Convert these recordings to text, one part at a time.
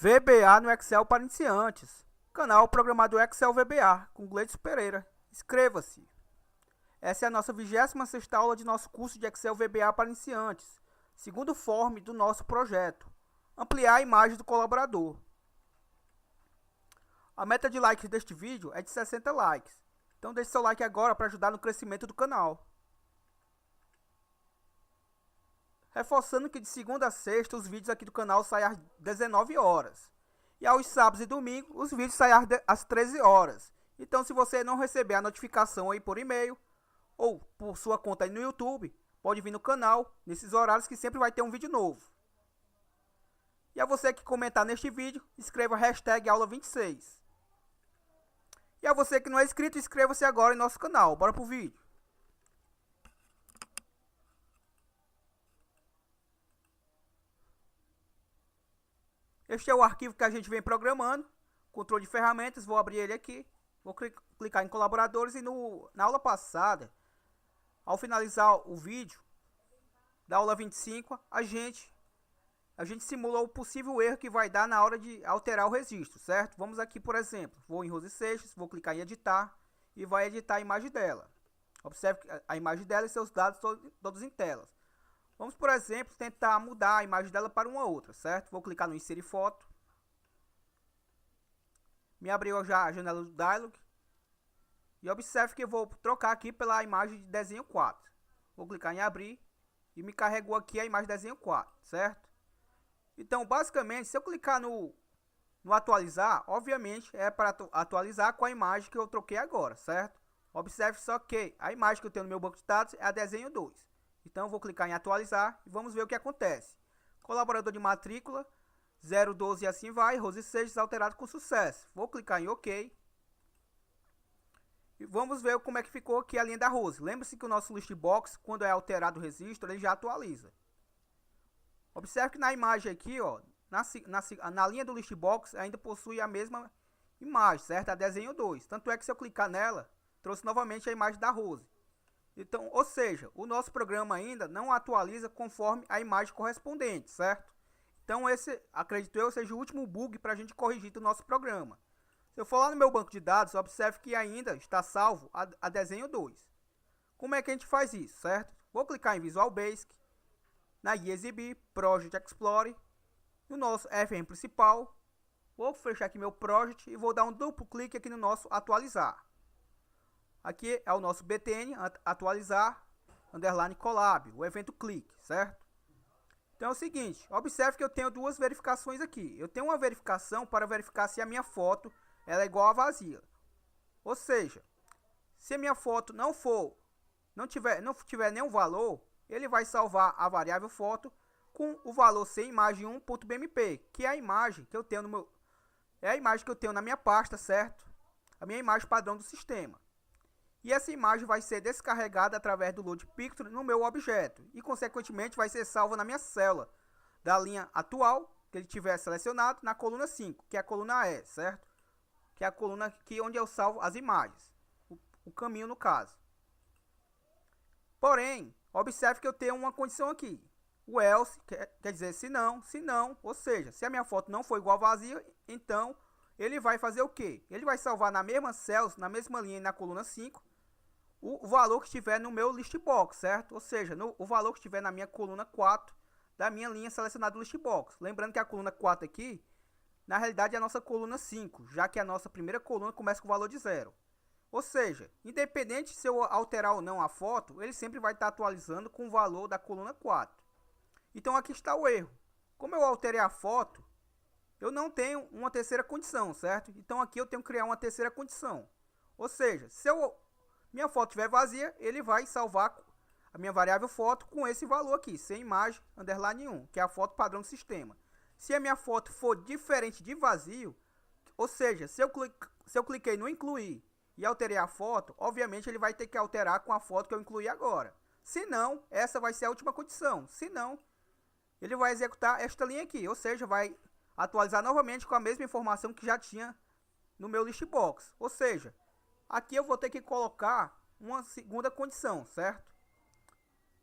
VBA no Excel para iniciantes. Canal Programador Excel VBA, com Gleidson Pereira. Inscreva-se. Essa é a nossa 26ª aula de nosso curso de Excel VBA para iniciantes, segundo form do nosso projeto. Ampliar a imagem do colaborador. A meta de likes deste vídeo é de 60 likes. Então deixe seu like agora para ajudar no crescimento do canal. Reforçando que de segunda a sexta os vídeos aqui do canal saem às 19 horas. E aos sábados e domingos os vídeos saem às 13 horas. Então se você não receber a notificação aí por e-mail ou por sua conta aí no YouTube, pode vir no canal nesses horários que sempre vai ter um vídeo novo. E a você que comentar neste vídeo, escreva hashtag aula26. E a você que não é inscrito, inscreva-se agora em nosso canal. Bora pro vídeo. Este é o arquivo que a gente vem programando. Controle de ferramentas, vou abrir ele aqui. Vou clicar em colaboradores e na aula passada, ao finalizar o vídeo da aula 25, a gente simulou o possível erro que vai dar na hora de alterar o registro, certo? Vamos aqui, por exemplo, vou em Rose Seixas, vou clicar em editar e vai editar a imagem dela. Observe a imagem dela e seus dados todos em telas. Vamos, por exemplo, tentar mudar a imagem dela para uma outra, certo? Vou clicar no Inserir Foto. Me abriu já a janela do Dialog. E observe que eu vou trocar aqui pela imagem de desenho 4. Vou clicar em Abrir e me carregou aqui a imagem de desenho 4, certo? Então, basicamente, se eu clicar no Atualizar, obviamente é para atualizar com a imagem que eu troquei agora, certo? Observe só que a imagem que eu tenho no meu banco de dados é a desenho 2. Então, eu vou clicar em Atualizar e vamos ver o que acontece. Colaborador de matrícula, 012 e assim vai, Rose Seixas alterado com sucesso. Vou clicar em OK. E vamos ver como é que ficou aqui a linha da Rose. Lembre-se que o nosso list box, quando é alterado o registro, ele já atualiza. Observe que na imagem aqui, ó, na linha do list box ainda possui a mesma imagem, certo? A desenho 2. Tanto é que se eu clicar nela, trouxe novamente a imagem da Rose. Então, ou seja, o nosso programa ainda não atualiza conforme a imagem correspondente, certo? Então esse, acredito eu, seja o último bug para a gente corrigir do nosso programa. Se eu for lá no meu banco de dados, observe que ainda está salvo a desenho 2. Como é que a gente faz isso, certo? Vou clicar em Visual Basic, na Guia Exibir, Project Explorer, no nosso FM principal. Vou fechar aqui meu Project e vou dar um duplo clique aqui no nosso Atualizar. Aqui é o nosso BTN, Atualizar, underline Collab, o evento clique, certo? Então é o seguinte, observe que eu tenho duas verificações aqui. Eu tenho uma verificação para verificar se a minha foto ela é igual a vazia. Ou seja, se a minha foto não tiver nenhum valor, ele vai salvar a variável foto com o valor sem imagem 1.bmp, que é a imagem que eu tenho na minha pasta, certo? A minha imagem padrão do sistema. E essa imagem vai ser descarregada através do Load Picture no meu objeto e, consequentemente, vai ser salva na minha célula da linha atual que ele tiver selecionado na coluna 5, que é a coluna E, certo? Que é a coluna aqui onde eu salvo as imagens, o caminho no caso. Porém, observe que eu tenho uma condição aqui. O else quer dizer se não, ou seja, se a minha foto não for igual a vazia, então ele vai fazer o quê? Ele vai salvar na mesma célula, na mesma linha na coluna 5, o valor que estiver no meu list box, certo? Ou seja, o valor que estiver na minha coluna 4 da minha linha selecionada do list box. Lembrando que a coluna 4 aqui, na realidade é a nossa coluna 5, já que a nossa primeira coluna começa com o valor de 0. Ou seja, independente se eu alterar ou não a foto, ele sempre vai estar atualizando com o valor da coluna 4. Então aqui está o erro. Como eu alterei a foto, eu não tenho uma terceira condição, certo? Então aqui eu tenho que criar uma terceira condição. Ou seja, se minha foto estiver vazia, ele vai salvar a minha variável foto com esse valor aqui, sem imagem, underline 1, que é a foto padrão do sistema. Se a minha foto for diferente de vazio, ou seja, se eu cliquei no incluir e alterei a foto, obviamente ele vai ter que alterar com a foto que eu incluí agora. Se não, essa vai ser a última condição. Se não, ele vai executar esta linha aqui, ou seja, vai atualizar novamente com a mesma informação que já tinha no meu list box. Ou seja, aqui eu vou ter que colocar uma segunda condição, certo?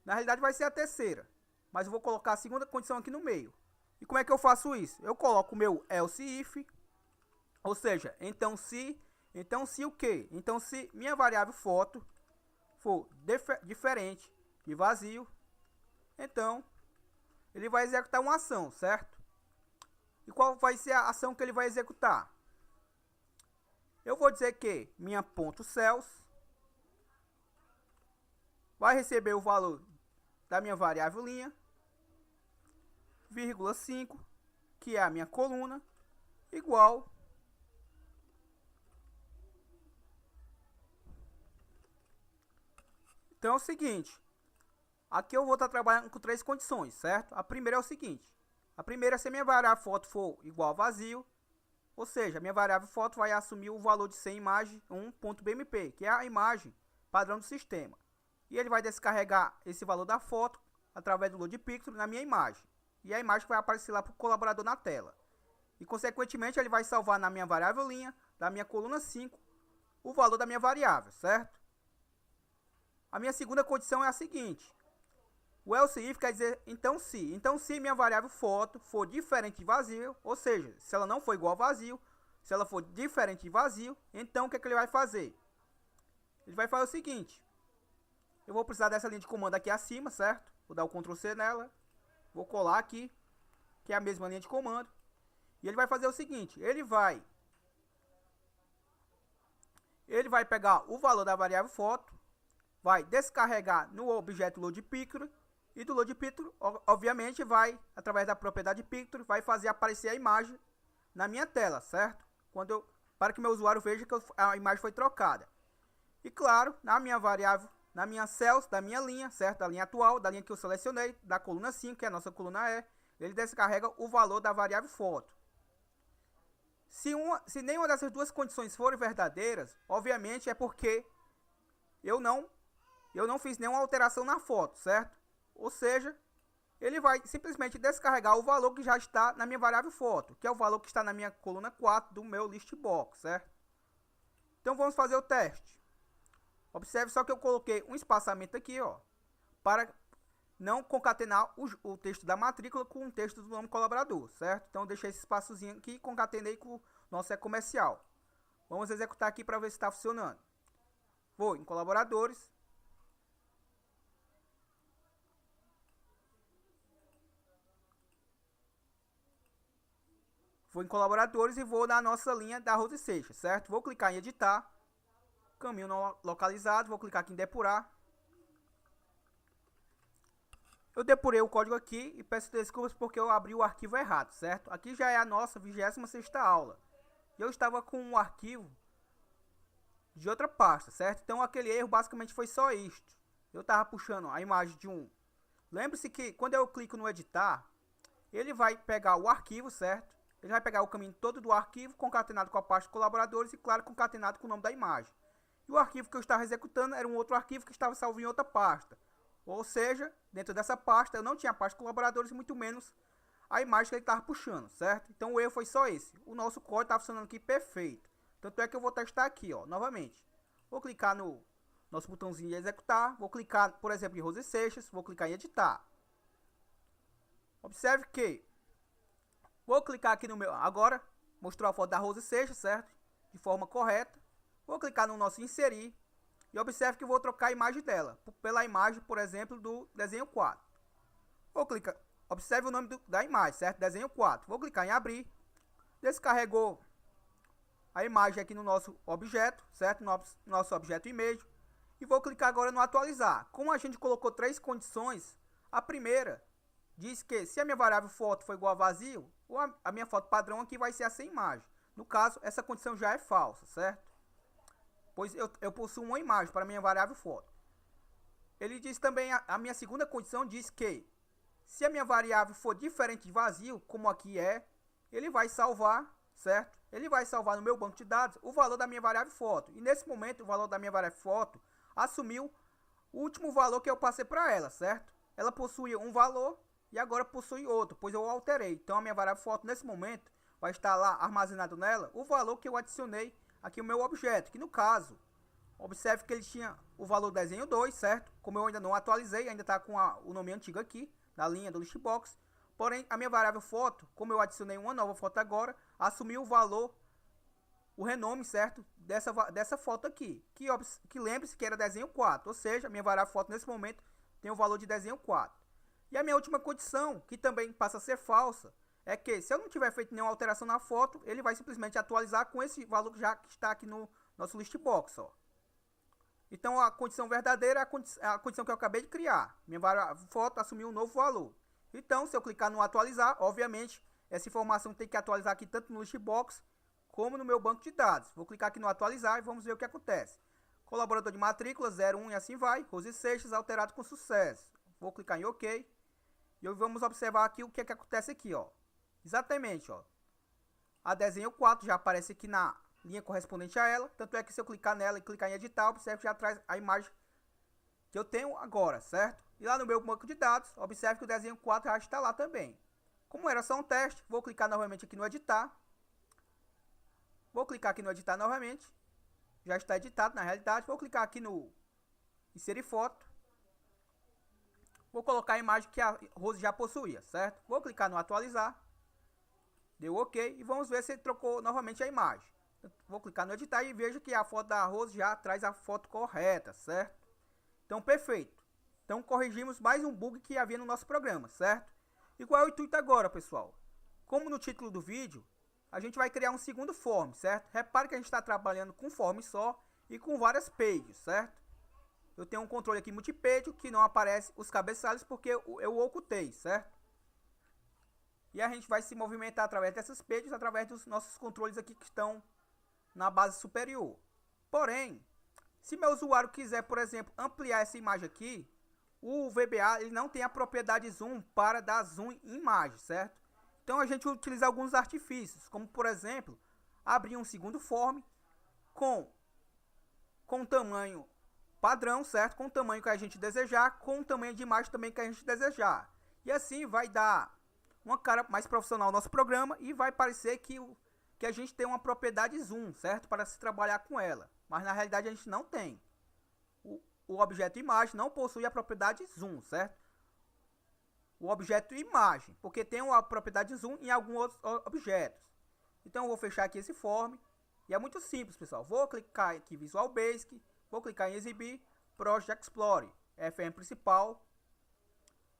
Na realidade vai ser a terceira, mas eu vou colocar a segunda condição aqui no meio. E como é que eu faço isso? Eu coloco o meu else if, ou seja, então se o quê? Então se minha variável foto for diferente de vazio, então ele vai executar uma ação, certo? E qual vai ser a ação que ele vai executar? Eu vou dizer que minha ponto cells vai receber o valor da minha variável linha, vírgula 5, que é a minha coluna, igual então é o seguinte, aqui eu vou estar trabalhando com três condições, certo? A primeira é o seguinte, a primeira é se a minha variável foto for igual a vazio, ou seja, a minha variável foto vai assumir o valor de 100 imagem 1.bmp, que é a imagem padrão do sistema. E ele vai descarregar esse valor da foto através do load picture na minha imagem. E a imagem vai aparecer lá para o colaborador na tela. E consequentemente ele vai salvar na minha variável linha, da minha coluna 5, o valor da minha variável, certo? A minha segunda condição é a seguinte. O else if quer dizer então se minha variável foto for diferente de vazio, ou seja, se ela não for igual a vazio, se ela for diferente de vazio, então o que é que ele vai fazer? Ele vai fazer o seguinte. Eu vou precisar dessa linha de comando aqui acima, certo? Vou dar o Ctrl C nela. Vou colar aqui, que é a mesma linha de comando. E ele vai fazer o seguinte, ele vai pegar o valor da variável foto, vai descarregar no objeto load picture, e do load picture, obviamente, vai, através da propriedade picture, vai fazer aparecer a imagem na minha tela, certo? Para que meu usuário veja que a imagem foi trocada. E claro, na minha variável, na minha cells, da minha linha, certo? Da linha atual, da linha que eu selecionei, da coluna 5, que é a nossa coluna E, ele descarrega o valor da variável foto. Se nenhuma dessas duas condições forem verdadeiras, obviamente é porque eu não fiz nenhuma alteração na foto, certo? Ou seja, ele vai simplesmente descarregar o valor que já está na minha variável foto, que é o valor que está na minha coluna 4 do meu list box, certo? Então vamos fazer o teste. Observe só que eu coloquei um espaçamento aqui, ó, para não concatenar o texto da matrícula com o texto do nome colaborador, certo? Então eu deixei esse espaçozinho aqui e concatenei com o nosso comercial. Vamos executar aqui para ver se está funcionando. Vou em colaboradores. Vou em colaboradores e vou na nossa linha da Rose Seixas, certo? Vou clicar em editar, caminho não localizado, vou clicar aqui em depurar. Eu depurei o código aqui e peço desculpas porque eu abri o arquivo errado, certo? Aqui já é a nossa 26ª aula. E eu estava com um arquivo de outra pasta, certo? Então aquele erro basicamente foi só isto. Eu estava puxando a imagem de um... Lembre-se que quando eu clico no editar, ele vai pegar o arquivo, certo? Ele vai pegar o caminho todo do arquivo, concatenado com a pasta de colaboradores e, claro, concatenado com o nome da imagem. E o arquivo que eu estava executando era um outro arquivo que estava salvo em outra pasta. Ou seja, dentro dessa pasta eu não tinha a pasta de colaboradores, muito menos a imagem que ele estava puxando, certo? Então o erro foi só esse. O nosso código está funcionando aqui perfeito. Tanto é que eu vou testar aqui, ó, novamente. Vou clicar no nosso botãozinho de executar. Vou clicar, por exemplo, em Rose Seixas. Vou clicar em editar. Observe que vou clicar aqui no meu... Agora, mostrou a foto da Rose Seixas, certo? De forma correta. Vou clicar no nosso inserir. E observe que vou trocar a imagem dela. Pela imagem, por exemplo, do desenho 4. Vou clicar... Observe o nome da imagem, certo? Desenho 4. Vou clicar em abrir. Descarregou a imagem aqui no nosso objeto, certo? Nosso objeto image. E vou clicar agora no atualizar. Como a gente colocou três condições, a primeira diz que se a minha variável foto for igual a vazio, a minha foto padrão aqui vai ser essa imagem. No caso, essa condição já é falsa, certo? Pois eu possuo uma imagem para a minha variável foto. Ele diz também, a minha segunda condição diz que se a minha variável for diferente de vazio, como aqui é, ele vai salvar, certo? Ele vai salvar no meu banco de dados o valor da minha variável foto. E nesse momento, o valor da minha variável foto assumiu o último valor que eu passei para ela, certo? Ela possuía um valor e agora possui outro, pois eu alterei. Então a minha variável foto nesse momento vai estar lá armazenado nela o valor que eu adicionei aqui no meu objeto, que no caso, observe que ele tinha o valor desenho 2, certo? Como eu ainda não atualizei, ainda está com o nome antigo aqui, na linha do listbox, Porém, a minha variável foto, como eu adicionei uma nova foto agora, assumiu o valor, o renome, certo? Dessa foto aqui, que lembre-se que era desenho 4, ou seja, a minha variável foto nesse momento tem o valor de desenho 4. E a minha última condição, que também passa a ser falsa, é que se eu não tiver feito nenhuma alteração na foto, ele vai simplesmente atualizar com esse valor que já está aqui no nosso list box, ó. Então a condição verdadeira é a condição que eu acabei de criar. Minha foto assumiu um novo valor. Então, se eu clicar no atualizar, obviamente, essa informação tem que atualizar aqui tanto no list box como no meu banco de dados. Vou clicar aqui no atualizar e vamos ver o que acontece. Colaborador de matrícula 01 e assim vai. Rose Seixas alterado com sucesso. Vou clicar em OK. E vamos observar aqui o que acontece aqui, ó. Exatamente, ó. A desenho 4 já aparece aqui na linha correspondente a ela. Tanto é que se eu clicar nela e clicar em editar, observe que já traz a imagem que eu tenho agora, certo? E lá no meu banco de dados, observe que o desenho 4 já está lá também. Como era só um teste, vou clicar novamente aqui no editar. Vou clicar aqui no editar novamente. Já está editado na realidade. Vou clicar aqui no inserir foto. Vou colocar a imagem que a Rose já possuía, certo? Vou clicar no atualizar. Deu OK. E vamos ver se ele trocou novamente a imagem. Vou clicar no editar e vejo que a foto da Rose já traz a foto correta, certo? Então, perfeito. Então, corrigimos mais um bug que havia no nosso programa, certo? E qual é o intuito agora, pessoal? Como no título do vídeo, a gente vai criar um segundo form, certo? Repare que a gente está trabalhando com form só e com várias pages, certo? Eu tenho um controle aqui multipage que não aparece os cabeçalhos porque eu ocultei, certo? E a gente vai se movimentar através dessas pages, através dos nossos controles aqui que estão na base superior. Porém, se meu usuário quiser, por exemplo, ampliar essa imagem aqui, o VBA ele não tem a propriedade zoom para dar zoom em imagem, certo? Então a gente utiliza alguns artifícios, como por exemplo, abrir um segundo form com tamanho padrão, certo? Com o tamanho que a gente desejar, com o tamanho de imagem também que a gente desejar. E assim vai dar uma cara mais profissional ao nosso programa e vai parecer que a gente tem uma propriedade zoom, certo? Para se trabalhar com ela. Mas na realidade a gente não tem. O objeto imagem não possui a propriedade zoom, certo? O objeto imagem, porque tem uma propriedade zoom em alguns outros objetos. Então eu vou fechar aqui esse form. E é muito simples, pessoal. Vou clicar aqui Visual Basic. Vou clicar em exibir, Project Explorer, FM principal.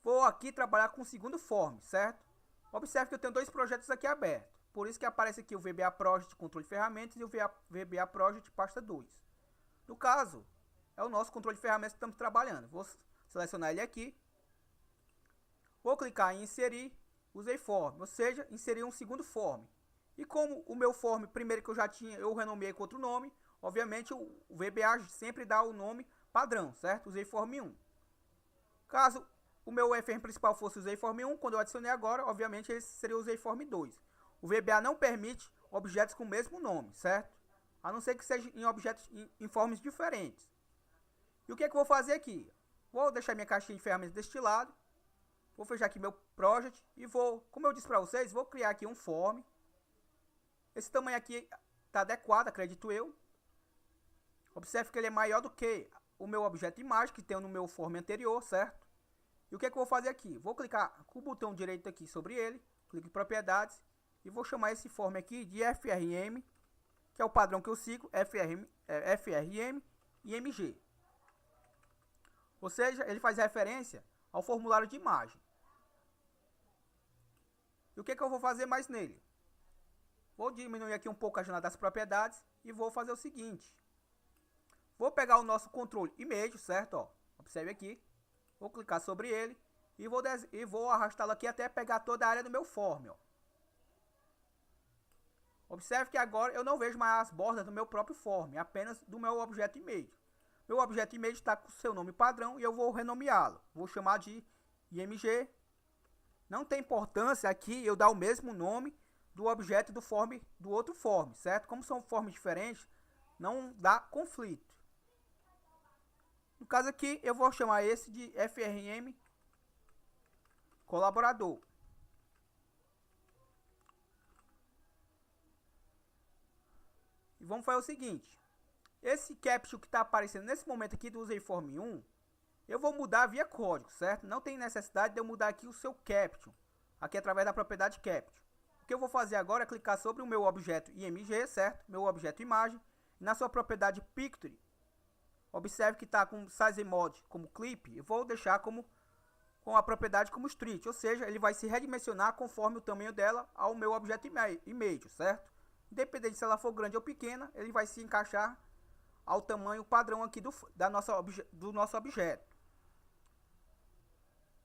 Vou aqui trabalhar com o segundo form, certo? Observe que eu tenho dois projetos aqui abertos. Por isso que aparece aqui o VBA Project Controle de Ferramentas e o VBA Project Pasta 2. No caso, é o nosso controle de ferramentas que estamos trabalhando. Vou selecionar ele aqui. Vou clicar em inserir, usei form, ou seja, inserir um segundo form. E como o meu form primeiro que eu já tinha, eu renomeei com outro nome, obviamente o VBA sempre dá o nome padrão, certo? Usei form 1. Caso o meu FM principal fosse usei form 1, quando eu adicionei agora, obviamente ele seria usei form 2. O VBA não permite objetos com o mesmo nome, certo? A não ser que seja em objetos em formas diferentes. E o que é que eu vou fazer aqui? Vou deixar minha caixinha de ferramentas deste lado. Vou fechar aqui meu project e vou, como eu disse para vocês, vou criar aqui um form. Esse tamanho aqui está adequado, acredito eu. Observe que ele é maior do que o meu objeto imagem que tem no meu form anterior, certo? E o que é que eu vou fazer aqui? Vou clicar com o botão direito aqui sobre ele, clique em propriedades e vou chamar esse form aqui de FRM, que é o padrão que eu sigo, FRM e MG. Ou seja, ele faz referência ao formulário de imagem. E o que é que eu vou fazer mais nele? Vou diminuir aqui um pouco a janela das propriedades e vou fazer o seguinte. Vou pegar o nosso controle image, certo? Ó, observe aqui. Vou clicar sobre ele e vou arrastá-lo aqui até pegar toda a área do meu form. Ó. Observe que agora eu não vejo mais as bordas do meu próprio form, apenas do meu objeto image. Meu objeto image está com seu nome padrão e eu vou renomeá-lo. Vou chamar de IMG. Não tem importância aqui eu dar o mesmo nome do objeto do form do outro form, certo? Como são formas diferentes, não dá conflito. No caso aqui, eu vou chamar esse de FRM colaborador. E vamos fazer o seguinte. Esse caption que está aparecendo nesse momento aqui do useiform 1, eu vou mudar via código, certo? Não tem necessidade de eu mudar aqui o seu caption. aqui através da propriedade capture. O que eu vou fazer agora é clicar sobre o meu objeto img, certo? Meu objeto imagem. Na sua propriedade picture, observe que está com size mode como clip. Eu vou deixar com a propriedade como street, ou seja, ele vai se redimensionar conforme o tamanho dela ao meu objeto image, certo? Independente se ela for grande ou pequena, ele vai se encaixar ao tamanho padrão aqui do nosso objeto.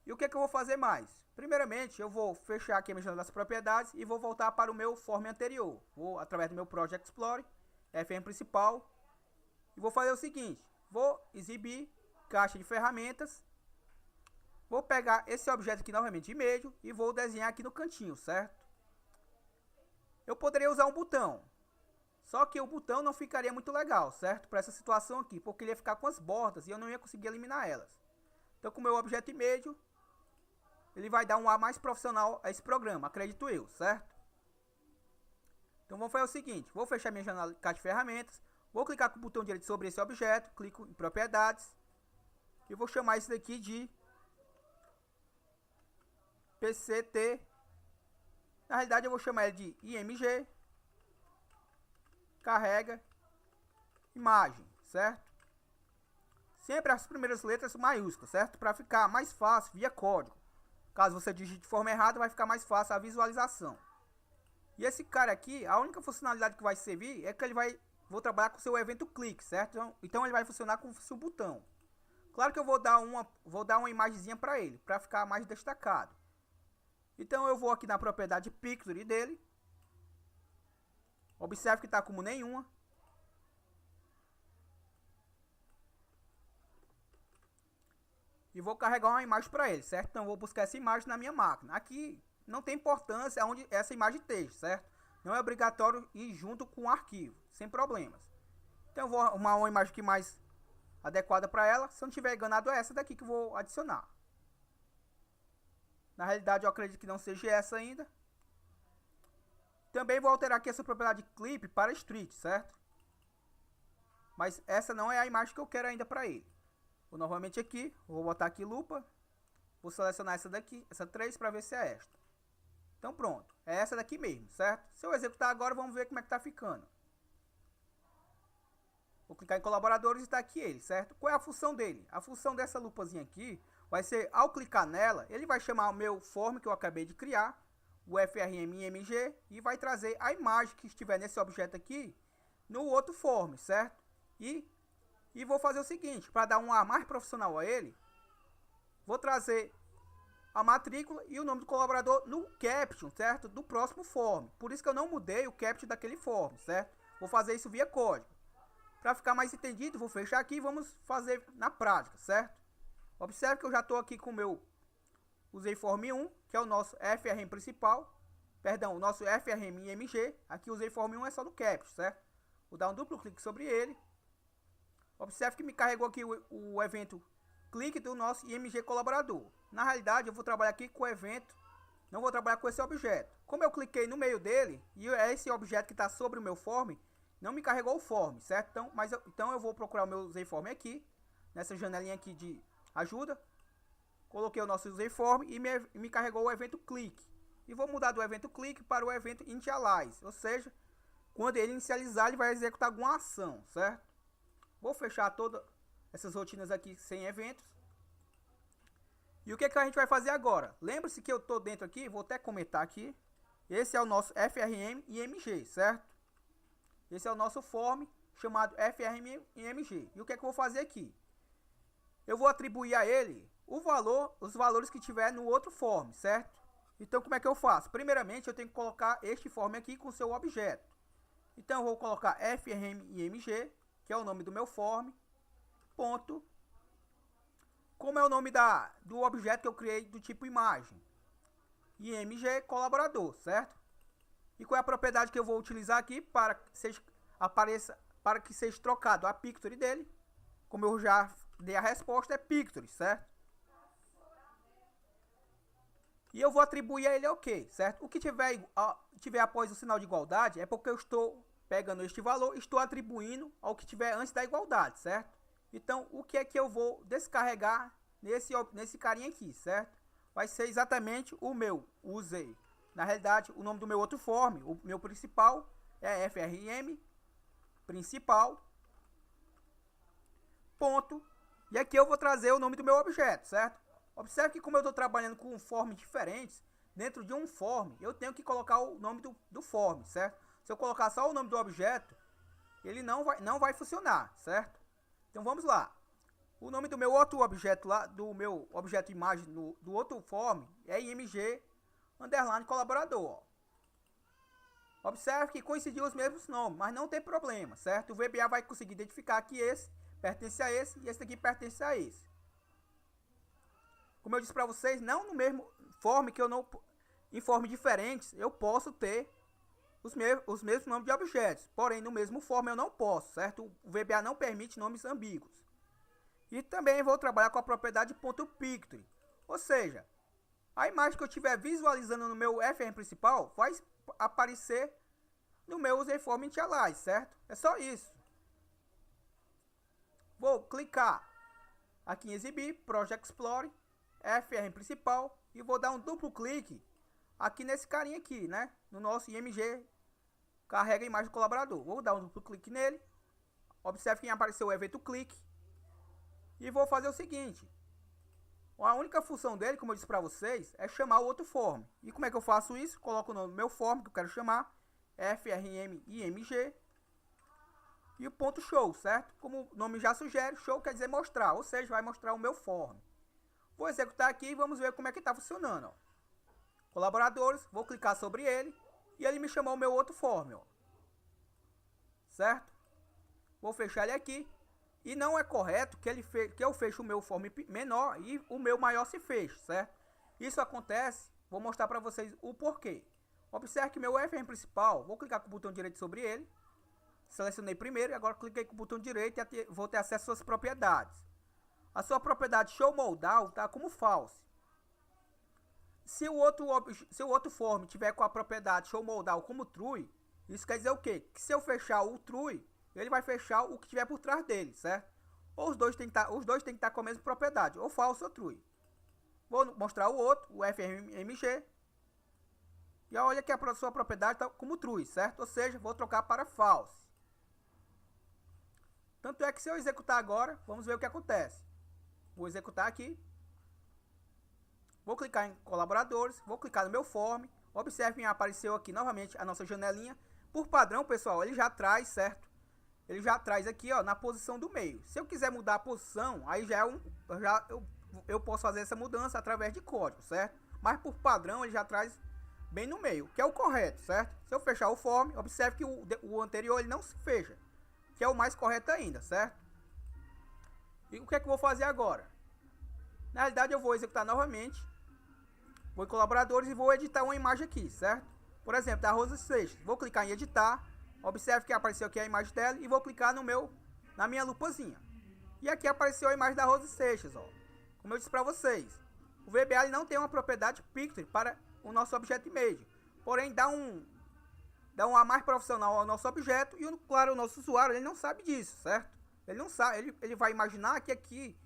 E o que eu vou fazer mais? Primeiramente, eu vou fechar aqui a janela das propriedades e vou voltar para o meu form anterior. Vou através do meu Project Explorer, FM principal, e vou fazer o seguinte: vou exibir caixa de ferramentas. Vou pegar esse objeto aqui novamente de meio e vou desenhar aqui no cantinho, certo? Eu poderia usar um botão, só que o botão não ficaria muito legal, certo? Para essa situação aqui, porque ele ia ficar com as bordas e eu não ia conseguir eliminar elas. Então, com o meu objeto médio, ele vai dar um ar mais profissional a esse programa, acredito eu, certo? Então, vamos fazer o seguinte: vou fechar minha janela de caixa de ferramentas, vou clicar com o botão direito sobre esse objeto, clico em propriedades e vou chamar isso daqui de PCT. Na realidade, eu vou chamar ele de IMG carrega imagem, certo? Sempre as primeiras letras maiúsculas, certo? Para ficar mais fácil via código. Caso você digite de forma errada, vai ficar mais fácil a visualização. E esse cara aqui, a única funcionalidade que vai servir é que vou trabalhar com o seu evento clique, certo? Então ele vai funcionar como se fosse um botão. Claro que eu vou dar uma imagenzinha para ele, para ficar mais destacado. Então eu vou aqui na propriedade picture dele. Observe que está como nenhuma. E vou carregar uma imagem para ele, certo? Então eu vou buscar essa imagem na minha máquina. Aqui não tem importância onde essa imagem esteja, certo? Não é obrigatório ir junto com o arquivo, sem problemas. Então eu vou arrumar uma imagem aqui mais adequada para ela. Se eu não tiver enganado, é essa daqui que eu vou adicionar. Na realidade, eu acredito que não seja essa ainda. Também vou alterar aqui essa propriedade clip para street, certo? Mas essa não é a imagem que eu quero ainda para ele. Vou novamente aqui, vou botar aqui lupa. Vou selecionar essa daqui, essa 3, para ver se é esta. Então pronto, é essa daqui mesmo, certo? Se eu executar agora, vamos ver como é que está ficando. Vou clicar em colaboradores e está aqui ele, certo? Qual é a função dele? A função dessa lupazinha aqui vai ser, ao clicar nela, ele vai chamar o meu form que eu acabei de criar, o frm.img, e vai trazer a imagem que estiver nesse objeto aqui no outro form, certo? E vou fazer o seguinte, para dar um ar mais profissional a ele, vou trazer a matrícula e o nome do colaborador no caption, certo? Do próximo form. Por isso que eu não mudei o caption daquele form, certo? Vou fazer isso via código. Para ficar mais entendido, vou fechar aqui e vamos fazer na prática, certo? Observe que eu já estou aqui com o meu usei form 1, que é o nosso FRM principal. Perdão, o nosso FRM.img. Aqui usei form 1 é só no caption, certo? Vou dar um duplo clique sobre ele. Observe que me carregou aqui o evento clique do nosso IMG colaborador. Na realidade, eu vou trabalhar aqui com o evento, não vou trabalhar com esse objeto. Como eu cliquei no meio dele, e é esse objeto que está sobre o meu form, não me carregou o form, certo? Então eu vou procurar o meu useiform aqui, nessa janelinha aqui de ajuda. Coloquei o nosso useiform e me carregou o evento clique. E vou mudar do evento clique para o evento initialize, ou seja, quando ele inicializar, ele vai executar alguma ação, certo? Vou fechar todas essas rotinas aqui sem eventos. E o que a gente vai fazer agora? Lembre-se que eu estou dentro aqui, vou até comentar aqui. Esse é o nosso FRM.img, certo? Esse é o nosso form chamado FRM.img. E o que eu vou fazer aqui? Eu vou atribuir a ele os valores que tiver no outro form, certo? Então, como é que eu faço? Primeiramente, eu tenho que colocar este form aqui com o seu objeto. Então, eu vou colocar FRM.img, que é o nome do meu form, ponto, como é o nome do objeto que eu criei do tipo imagem, IMG colaborador, certo? E qual é a propriedade que eu vou utilizar aqui para que seja trocado a picture dele? Como eu já dei a resposta, é picture, certo? E eu vou atribuir a ele ok, certo? O que tiver após o sinal de igualdade é porque eu estou pegando este valor e estou atribuindo ao que tiver antes da igualdade, certo? Então, o que é que eu vou descarregar nesse carinha aqui, certo? vai ser exatamente o meu. Usei, na realidade, o nome do meu outro form, o meu principal é frm principal, ponto, e aqui eu vou trazer o nome do meu objeto, certo? Observe que como eu estou trabalhando com forms diferentes, dentro de um form, eu tenho que colocar o nome do form, certo? Se eu colocar só o nome do objeto, ele não vai funcionar, certo? Então vamos lá. O nome do meu outro objeto lá, do meu objeto imagem do outro form é img underline colaborador. Ó. Observe que coincidiu os mesmos nomes, mas não tem problema, certo? O VBA vai conseguir identificar que esse pertence a esse e esse daqui pertence a esse. Como eu disse para vocês, não no mesmo form que eu não, em formas diferentes, eu posso ter os mesmos nomes de objetos. Porém, no mesmo form eu não posso, certo? O VBA não permite nomes ambíguos. E também vou trabalhar com a propriedade .picture. Ou seja, a imagem que eu estiver visualizando no meu FRM principal vai aparecer no meu userform initialize, certo? É só isso. Vou clicar aqui em exibir, Project Explorer, FRM principal e vou dar um duplo clique aqui nesse carinha aqui, né? No nosso IMG carrega a imagem do colaborador. Vou dar um duplo clique nele. Observe que apareceu o evento clique. E vou fazer o seguinte. A única função dele, como eu disse para vocês, é chamar o outro form. E como é que eu faço isso? Coloco o nome do meu form que eu quero chamar, frm img, e o ponto show, certo? Como o nome já sugere, show quer dizer mostrar, ou seja, vai mostrar o meu form. Vou executar aqui e vamos ver como é que está funcionando. Ó. Colaboradores, vou clicar sobre ele e ele me chamou o meu outro form. Ó. Certo? Vou fechar ele aqui. E não é correto que eu feche o meu form menor e o meu maior se feche, certo? Isso acontece, vou mostrar para vocês o porquê. Observe que meu FRM principal, vou clicar com o botão direito sobre ele. Selecionei primeiro e agora cliquei com o botão direito e vou ter acesso às suas propriedades. A sua propriedade show modal está como false. Se o outro form tiver com a propriedade show modal como true, isso quer dizer o quê? Que se eu fechar o true, ele vai fechar o que tiver por trás dele, certo? Ou os dois tem que estar com a mesma propriedade, ou false ou true. Vou mostrar o outro, o frmg. E olha que a sua propriedade está como true, certo? Ou seja, vou trocar para false. Tanto é que se eu executar agora, vamos ver o que acontece. Vou executar aqui. Vou clicar em colaboradores, vou clicar no meu form. Observe que apareceu aqui novamente a nossa janelinha. Por padrão, pessoal, ele já traz, certo? Ele já traz aqui, ó, na posição do meio. Se eu quiser mudar a posição, aí eu posso fazer essa mudança através de código, certo? Mas por padrão ele já traz bem no meio, que é o correto, certo? Se eu fechar o form, observe que o anterior ele não se fecha, que é o mais correto ainda, certo? E o que é que eu vou fazer agora? Na realidade eu vou executar novamente. Vou em colaboradores e vou editar uma imagem aqui, certo? Por exemplo, da Rosa Seixas. Vou clicar em editar. Observe que apareceu aqui a imagem dela e vou clicar na minha lupazinha. E aqui apareceu a imagem da Rosa Seixas, ó. Como eu disse para vocês, o VBA não tem uma propriedade picture para o nosso objeto image. Porém, dá um ar mais profissional ao nosso objeto e, claro, o nosso usuário ele não sabe disso, certo? Ele não sabe, ele vai imaginar que aqui,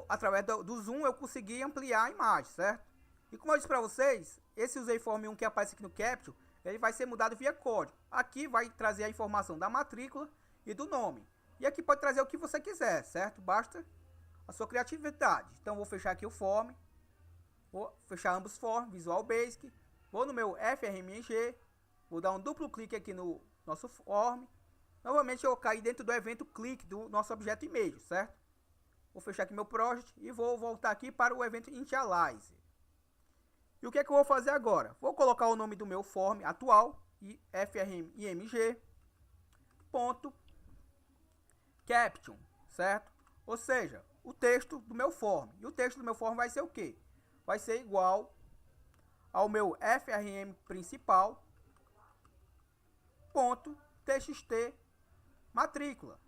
através do zoom, eu consegui ampliar a imagem, certo? E como eu disse para vocês, esse userform 1 que aparece aqui no Capture, ele vai ser mudado via código. Aqui vai trazer a informação da matrícula e do nome. E aqui pode trazer o que você quiser, certo? Basta a sua criatividade. Então vou fechar aqui o form. Vou fechar ambos form, Visual Basic. Vou no meu frmg. Vou dar um duplo clique aqui no nosso form. Novamente eu caí dentro do evento click do nosso objeto image, certo? Vou fechar aqui meu project e vou voltar aqui para o evento initialize. E o que é que eu vou fazer agora? Vou colocar o nome do meu form atual, frmimg, ponto, caption, certo? Ou seja, o texto do meu form. E o texto do meu form vai ser o quê? Vai ser igual ao meu frm principal, ponto, txt, matrícula.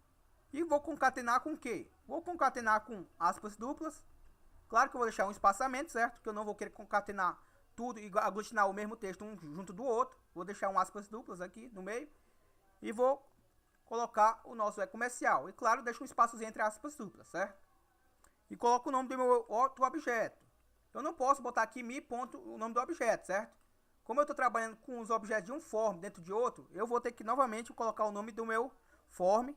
E vou concatenar com o quê? Vou concatenar com aspas duplas. Claro que eu vou deixar um espaçamento, certo? Que eu não vou querer concatenar tudo e aglutinar o mesmo texto um junto do outro. Vou deixar um aspas duplas aqui no meio. E vou colocar o nosso comercial. E claro, deixo um espaçozinho entre aspas duplas, certo? E coloco o nome do meu outro objeto. Eu não posso botar aqui mi ponto o nome do objeto, certo? Como eu estou trabalhando com os objetos de um form dentro de outro, eu vou ter que novamente colocar o nome do meu form,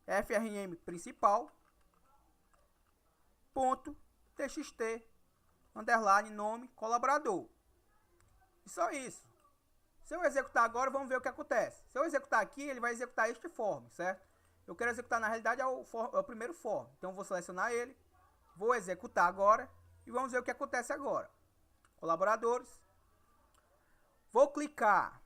frm principal, ponto, txt, underline, nome, colaborador. E só isso. Se eu executar agora, vamos ver o que acontece. Se eu executar aqui, ele vai executar este form, certo? Eu quero executar, na realidade, é o primeiro form. Então, eu vou selecionar ele, vou executar agora e vamos ver o que acontece agora. Colaboradores. Vou clicar.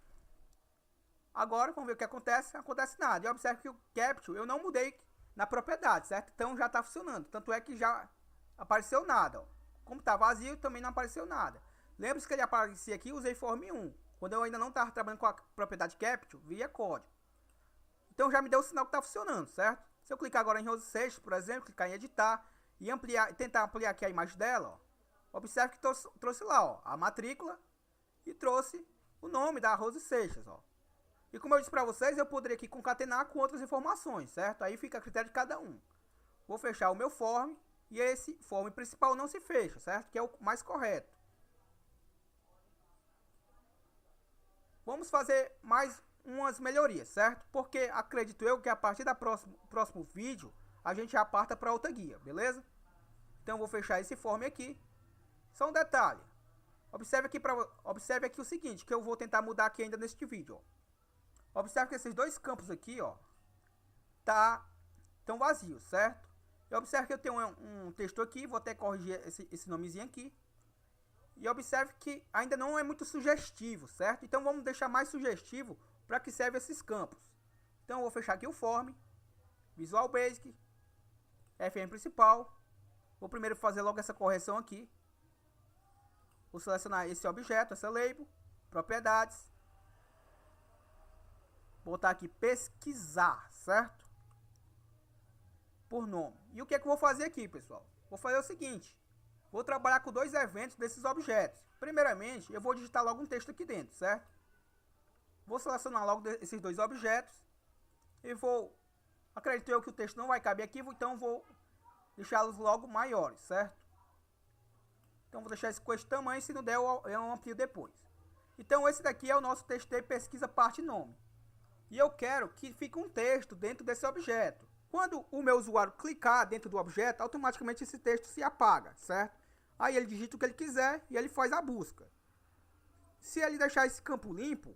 Agora, vamos ver o que acontece. Não acontece nada. E observe que o capture eu não mudei na propriedade, certo? Então, já está funcionando. Tanto é que já apareceu nada. Ó. Como está vazio, também não apareceu nada. Lembre-se que ele aparecia aqui, usei form 1. Quando eu ainda não estava trabalhando com a propriedade capture, via código. Então, já me deu o sinal que está funcionando, certo? Se eu clicar agora em Rose Seixas, por exemplo, clicar em editar e tentar ampliar aqui a imagem dela, ó, observe que trouxe lá, ó, a matrícula e trouxe o nome da Rose Seixas, ó. E como eu disse para vocês, eu poderia aqui concatenar com outras informações, certo? Aí fica a critério de cada um. Vou fechar o meu form e esse form principal não se fecha, certo? Que é o mais correto. Vamos fazer mais umas melhorias, certo? Porque acredito eu que a partir do próximo vídeo a gente já parta para outra guia, beleza? Então eu vou fechar esse form aqui. Só um detalhe. Observe aqui o seguinte, que eu vou tentar mudar aqui ainda neste vídeo, ó. Observe que esses dois campos aqui, ó, estão vazios, certo? E observe que eu tenho um texto aqui, vou até corrigir esse nomezinho aqui. E observe que ainda não é muito sugestivo, certo? Então vamos deixar mais sugestivo para que serve esses campos. Então eu vou fechar aqui o form, Visual Basic, FM principal. Vou primeiro fazer logo essa correção aqui. Vou selecionar esse objeto, essa label, propriedades. Botar aqui pesquisar, certo? Por nome. E o que é que eu vou fazer aqui, pessoal? Vou fazer o seguinte. Vou trabalhar com dois eventos desses objetos. Primeiramente, eu vou digitar logo um texto aqui dentro, certo? Vou selecionar logo esses dois objetos. E vou... Acredito eu que o texto não vai caber aqui, então vou deixá-los logo maiores, certo? Então vou deixar esse com esse tamanho, se não der eu amplio depois. Então esse daqui é o nosso texto de pesquisa parte nome. E eu quero que fique um texto dentro desse objeto. Quando o meu usuário clicar dentro do objeto, automaticamente esse texto se apaga, certo? Aí ele digita o que ele quiser e ele faz a busca. Se ele deixar esse campo limpo,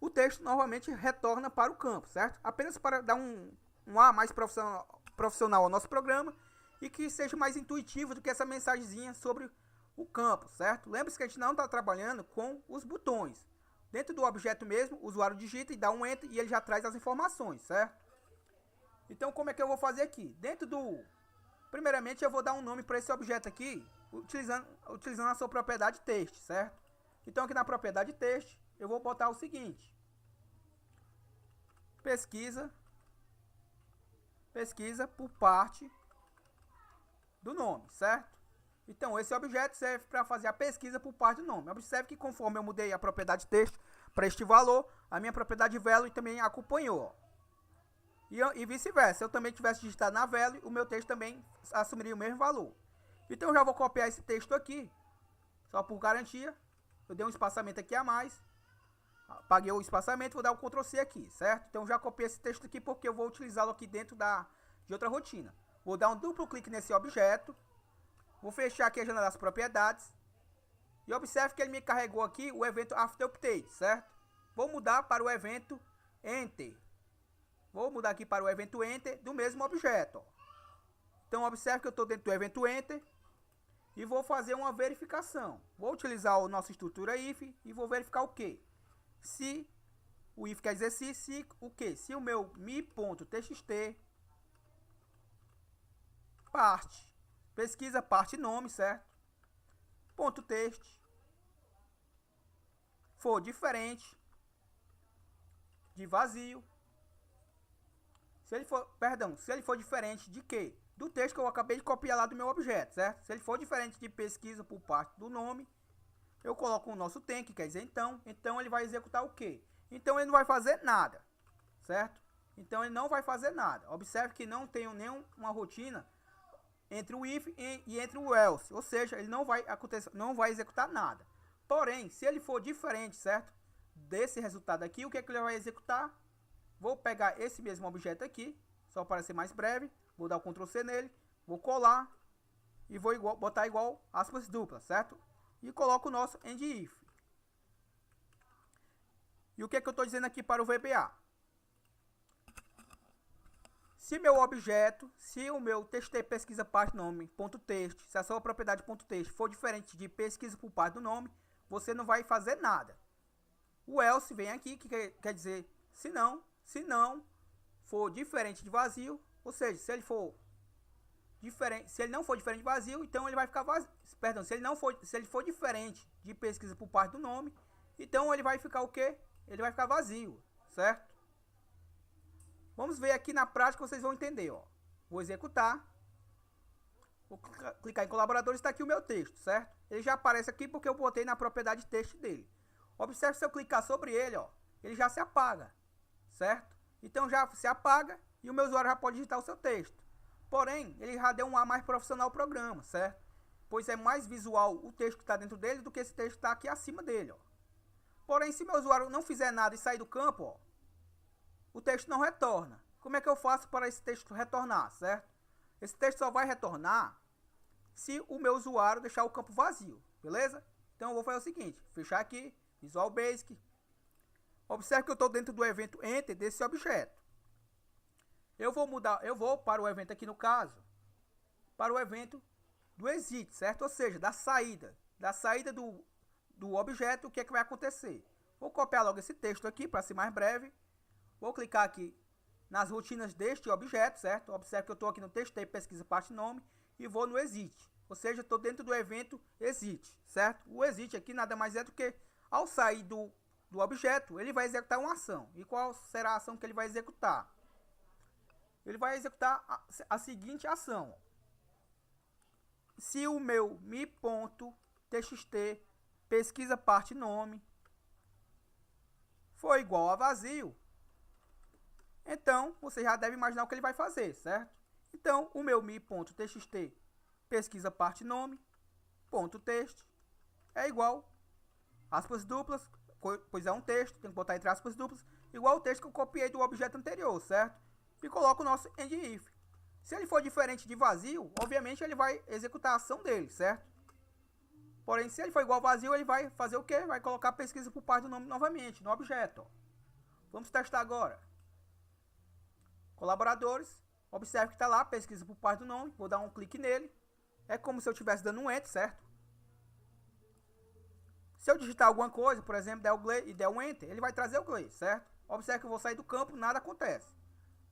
o texto novamente retorna para o campo, certo? Apenas para dar um ar mais profissional ao nosso programa e que seja mais intuitivo do que essa mensagenzinha sobre o campo, certo? Lembre-se que a gente não está trabalhando com os botões. Dentro do objeto mesmo, o usuário digita e dá um enter e ele já traz as informações, certo? Então, como é que eu vou fazer aqui? Primeiramente, eu vou dar um nome para esse objeto aqui, utilizando a sua propriedade text, certo? Então, aqui na propriedade text, eu vou botar o seguinte. Pesquisa por parte do nome, certo? Então, esse objeto serve para fazer a pesquisa por parte do nome. Observe que conforme eu mudei a propriedade texto para este valor, a minha propriedade value também acompanhou. E vice-versa, se eu também tivesse digitado na value, o meu texto também assumiria o mesmo valor. Então, eu já vou copiar esse texto aqui, só por garantia. Eu dei um espaçamento aqui a mais. Apaguei o espaçamento, vou dar o Ctrl C aqui, certo? Então, já copiei esse texto aqui porque eu vou utilizá-lo aqui dentro de outra rotina. Vou dar um duplo clique nesse objeto. Vou fechar aqui a janela das propriedades. E observe que ele me carregou aqui o evento AfterUpdate, certo? Vou mudar para o evento Enter. Vou mudar aqui para o evento Enter do mesmo objeto. Ó. Então, observe que eu estou dentro do evento Enter. E vou fazer uma verificação. Vou utilizar a nossa estrutura if e vou verificar o quê? Se o if quer dizer se o quê? Se o meu mi.txt parte, pesquisa parte nome, certo? Ponto text for diferente de vazio. Se ele for diferente de quê? Do texto que eu acabei de copiar lá do meu objeto, certo? Se ele for diferente de pesquisa por parte do nome, eu coloco o nosso tem, que quer dizer então ele vai executar o quê? Então ele não vai fazer nada, certo? Então ele não vai fazer nada. Observe que não tenho nenhuma rotina entre o if e entre o else, ou seja, ele não vai executar nada. Porém, se ele for diferente, certo? Desse resultado aqui, o que é que ele vai executar? Vou pegar esse mesmo objeto aqui, só para ser mais breve, vou dar o Ctrl C nele, vou colar e vou botar igual aspas duplas, certo? E coloco o nosso end if. E o que é que eu estou dizendo aqui para o VBA? Se meu objeto, se o meu txt pesquisa parte nome ponto texto, se a sua propriedade ponto texto for diferente de pesquisa por parte do nome, você não vai fazer nada. O else vem aqui, que quer dizer se não for diferente de vazio, ou seja, se ele não for diferente de vazio, então ele vai ficar vazio. Perdão, se ele for diferente de pesquisa por parte do nome, então ele vai ficar o quê? Ele vai ficar vazio, certo? Vamos ver aqui na prática, vocês vão entender, ó. Vou executar. Vou clicar em colaboradores, está aqui o meu texto, certo? Ele já aparece aqui porque eu botei na propriedade texto dele. Observe, se eu clicar sobre ele, ó, ele já se apaga, certo? Então já se apaga e o meu usuário já pode digitar o seu texto. Porém, ele já deu um ar mais profissional ao programa, certo? Pois é mais visual o texto que está dentro dele do que esse texto que está aqui acima dele, ó. Porém, se meu usuário não fizer nada e sair do campo, ó, o texto não retorna. Como é que eu faço para esse texto retornar, certo? Esse texto só vai retornar se o meu usuário deixar o campo vazio, beleza? Então eu vou fazer o seguinte, fechar aqui, Visual Basic. Observe que eu estou dentro do evento enter desse objeto. Eu vou para o evento aqui no caso, para o evento do exit, certo? Ou seja, da saída do objeto, o que é que vai acontecer? Vou copiar logo esse texto aqui para ser mais breve. Vou clicar aqui nas rotinas deste objeto, certo? Observe que eu estou aqui no txt pesquisa parte nome e vou no exit. Ou seja, estou dentro do evento exit, certo? O exit aqui nada mais é do que ao sair do objeto, ele vai executar uma ação. E qual será a ação que ele vai executar? Ele vai executar a seguinte ação. Se o meu mi.txt pesquisa parte nome for igual a vazio, então você já deve imaginar o que ele vai fazer, certo? Então o meu mi.txt pesquisa parte nome ponto text é igual aspas duplas, pois é um texto, tem que botar entre aspas duplas, igual o texto que eu copiei do objeto anterior, certo? E coloco o nosso end if. Se ele for diferente de vazio, obviamente ele vai executar a ação dele, certo? Porém, se ele for igual a vazio, ele vai fazer o quê? Vai colocar a pesquisa por parte do nome novamente, no objeto. Ó. Vamos testar agora. Colaboradores. Observe que está lá, pesquisa por parte do nome. Vou dar um clique nele. É como se eu estivesse dando um enter, certo? Se eu digitar alguma coisa, por exemplo, der o glê e der um enter, ele vai trazer o glê, certo? Observe que eu vou sair do campo, nada acontece.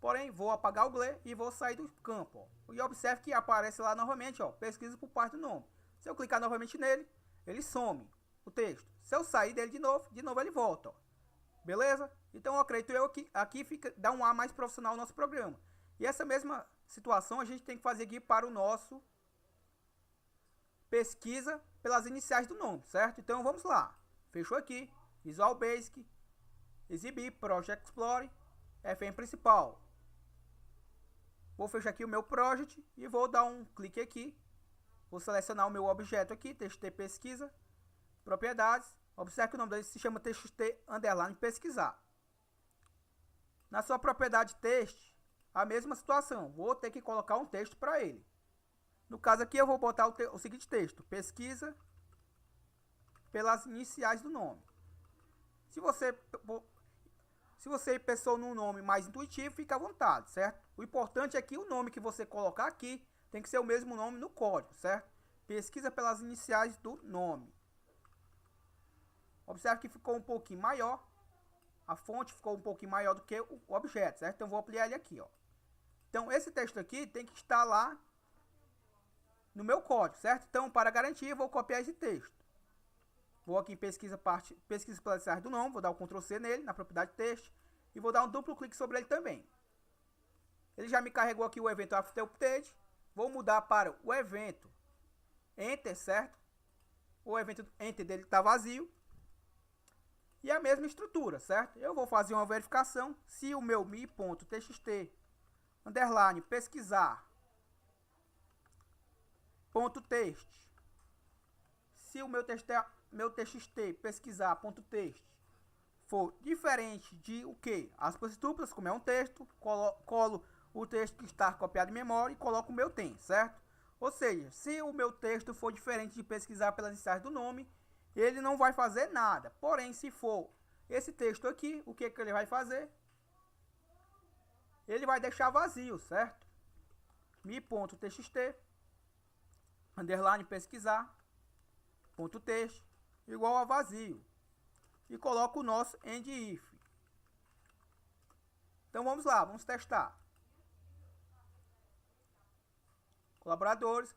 Porém, vou apagar o glê e vou sair do campo. Ó. E observe que aparece lá novamente, ó, pesquisa por parte do nome. Se eu clicar novamente nele, ele some o texto. Se eu sair dele de novo ele volta. Ó. Beleza? Então, eu acredito que aqui dá um ar mais profissional ao nosso programa. E essa mesma situação a gente tem que fazer aqui para o nosso pesquisa pelas iniciais do nome, certo? Então, vamos lá. Fechou aqui. Visual Basic, exibir, Project Explorer, FM principal. Vou fechar aqui o meu project e vou dar um clique aqui. Vou selecionar o meu objeto aqui, txt pesquisa, propriedades. Observe que o nome dele se chama txt underline pesquisar. Na sua propriedade text, a mesma situação. Vou ter que colocar um texto para ele. No caso aqui eu vou botar o seguinte texto. Pesquisa pelas iniciais do nome. Se você pensou num nome mais intuitivo, fica à vontade, certo? O importante é que o nome que você colocar aqui tem que ser o mesmo nome no código, certo? Pesquisa pelas iniciais do nome. Observe que ficou um pouquinho maior. A fonte ficou um pouquinho maior do que o objeto, certo? Então, eu vou ampliar ele aqui, ó. Então, esse texto aqui tem que estar lá no meu código, certo? Então, para garantir, eu vou copiar esse texto. Vou aqui em pesquisa pelas iniciais do nome, vou dar o Ctrl C nele, na propriedade texto, e vou dar um duplo clique sobre ele também. Ele já me carregou aqui o evento After Update. Vou mudar para o evento Enter, certo? O evento Enter dele está vazio. E a mesma estrutura, certo? Eu vou fazer uma verificação se o meu mi.txt underline pesquisar ponto .text. Se o meu txt pesquisar ponto .text for diferente de o que? Aspas duplas, como é um texto, colo o texto que está copiado em memória e coloco o meu tem, certo? Ou seja, se o meu texto for diferente de pesquisar pelas iniciais do nome, ele não vai fazer nada. Porém, se for esse texto aqui, o que ele vai fazer? Ele vai deixar vazio, certo? mi.txt underline pesquisar ponto .text igual a vazio. E coloco o nosso end if. Então vamos lá, vamos testar. Colaboradores.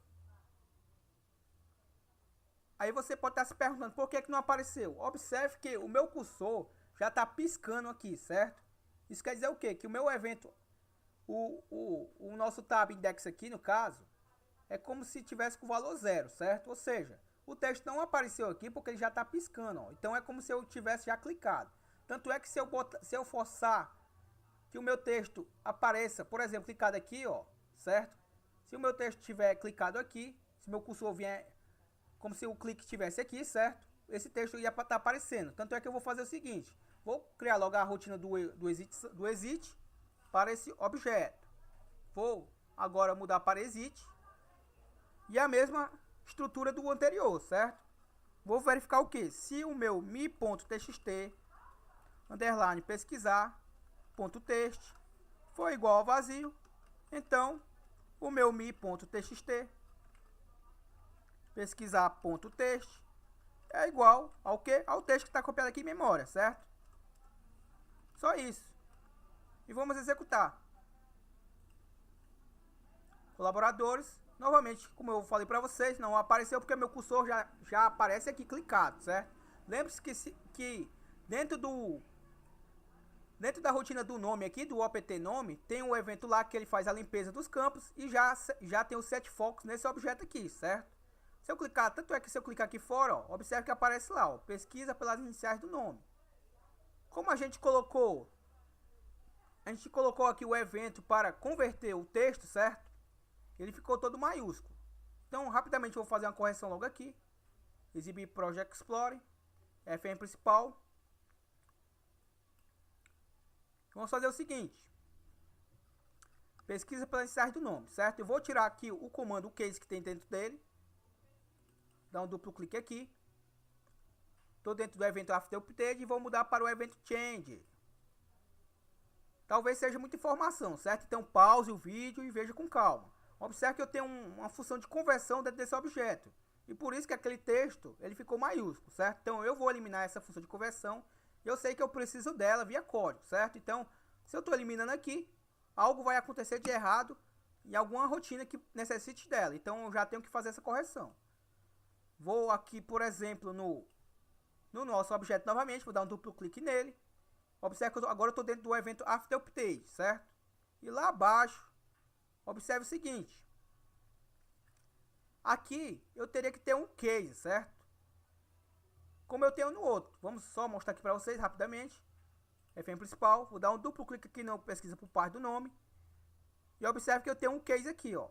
Aí você pode estar se perguntando por que não apareceu. Observe que o meu cursor já está piscando aqui, certo? Isso quer dizer o quê? Que o meu evento, o nosso tab index aqui, no caso, é como se tivesse com o valor 0, certo? Ou seja, o texto não apareceu aqui porque ele já está piscando, ó. Então é como se eu tivesse já clicado. Tanto é que se eu forçar que o meu texto apareça, por exemplo, clicado aqui, ó, certo? Se o meu texto tiver clicado aqui, se meu cursor vier como se o clique estivesse aqui, certo? Esse texto ia estar aparecendo. Tanto é que eu vou fazer o seguinte: vou criar logo a rotina do exit para esse objeto. Vou agora mudar para exit. E a mesma estrutura do anterior, certo? Vou verificar o que? Se o meu mi.txt underline pesquisar ponto .text for igual a vazio, então o meu mi.txt pesquisar ponto .text é igual ao que? Ao texto que está copiado aqui em memória, certo? Só isso. E vamos executar. Colaboradores. Novamente, como eu falei para vocês, não apareceu porque meu cursor já aparece aqui clicado, certo? Lembre-se que dentro da rotina do nome aqui, do opt nome, tem um evento lá que ele faz a limpeza dos campos e já tem o set focus nesse objeto aqui, certo? Se eu clicar, tanto é que se eu clicar aqui fora, ó, observe que aparece lá, ó, pesquisa pelas iniciais do nome. Como a gente colocou aqui o evento para converter o texto, certo? Ele ficou todo maiúsculo. Então, rapidamente eu vou fazer uma correção logo aqui. Exibir Project Explorer, FM principal. Vamos fazer o seguinte: pesquisa pelas iniciais do nome, certo? Eu vou tirar aqui o comando, o case que tem dentro dele. Dá um duplo clique aqui. Estou dentro do evento After Update e vou mudar para o evento Change. Talvez seja muita informação, certo? Então pause o vídeo e veja com calma. Observe que eu tenho uma função de conversão dentro desse objeto. E por isso que aquele texto ele ficou maiúsculo, certo? Então eu vou eliminar essa função de conversão. Eu sei que eu preciso dela via código, certo? Então, se eu estou eliminando aqui, algo vai acontecer de errado em alguma rotina que necessite dela. Então eu já tenho que fazer essa correção. Vou aqui, por exemplo, no nosso objeto novamente, vou dar um duplo clique nele. Observe que agora eu estou dentro do evento After Update, certo? E lá abaixo, observe o seguinte. Aqui eu teria que ter um case, certo? Como eu tenho no outro. Vamos só mostrar aqui para vocês rapidamente. FM principal, vou dar um duplo clique aqui na pesquisa por parte do nome. E observe que eu tenho um case aqui, ó.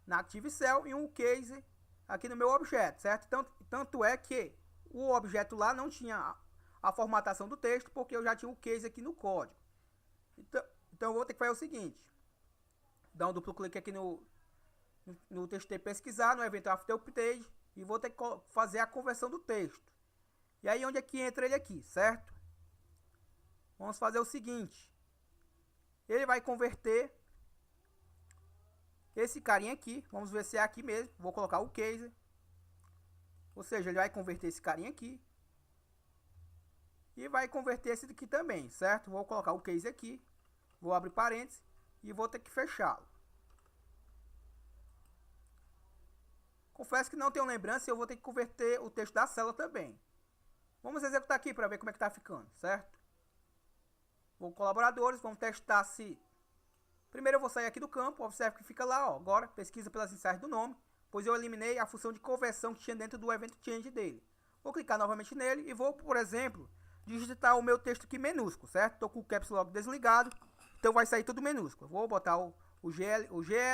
Na Active Cell e um case aqui no meu objeto, certo? Tanto é que o objeto lá não tinha a formatação do texto, porque eu já tinha o case aqui no código. Então eu vou ter que fazer o seguinte: dar um duplo clique aqui no TXT pesquisar, no evento After Update, e vou ter que fazer a conversão do texto. E aí onde é que entra ele aqui, certo? Vamos fazer o seguinte: ele vai converter esse carinha aqui, vamos ver se é aqui mesmo, vou colocar o case. Ou seja, ele vai converter esse carinha aqui. E vai converter esse daqui também, certo? Vou colocar o case aqui, vou abrir parênteses e vou ter que fechá-lo. Confesso que não tenho lembrança e eu vou ter que converter o texto da célula também. Vamos executar aqui para ver como é que está ficando, certo? Vou colaboradores, vamos testar se... Primeiro eu vou sair aqui do campo, observe que fica lá, ó, agora, pesquisa pelas iniciais do nome, pois eu eliminei a função de conversão que tinha dentro do evento change dele. Vou clicar novamente nele e vou, por exemplo, digitar o meu texto aqui minúsculo, certo? Estou com o Caps Lock desligado, então vai sair tudo minúsculo. Vou botar o GL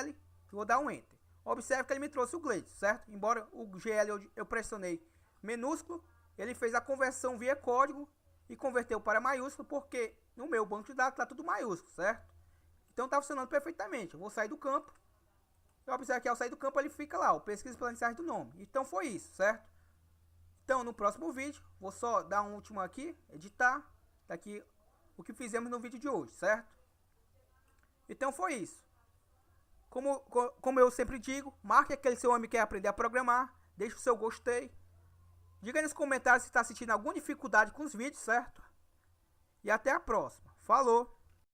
e vou dar um Enter. Observe que ele me trouxe o Gleidson, certo? Embora o GL eu pressionei minúsculo, ele fez a conversão via código e converteu para maiúsculo, porque no meu banco de dados está tudo maiúsculo, certo? Então está funcionando perfeitamente. Eu vou sair do campo. E observe que ao sair do campo ele fica lá, o pesquisa pela mensagem do nome. Então foi isso, certo? Então no próximo vídeo, vou só dar um último aqui, editar. Tá aqui o que fizemos no vídeo de hoje, certo? Então foi isso. Como eu sempre digo, marque aquele seu homem que quer aprender a programar. Deixe o seu gostei. Diga aí nos comentários se está sentindo alguma dificuldade com os vídeos, certo? E até a próxima. Falou!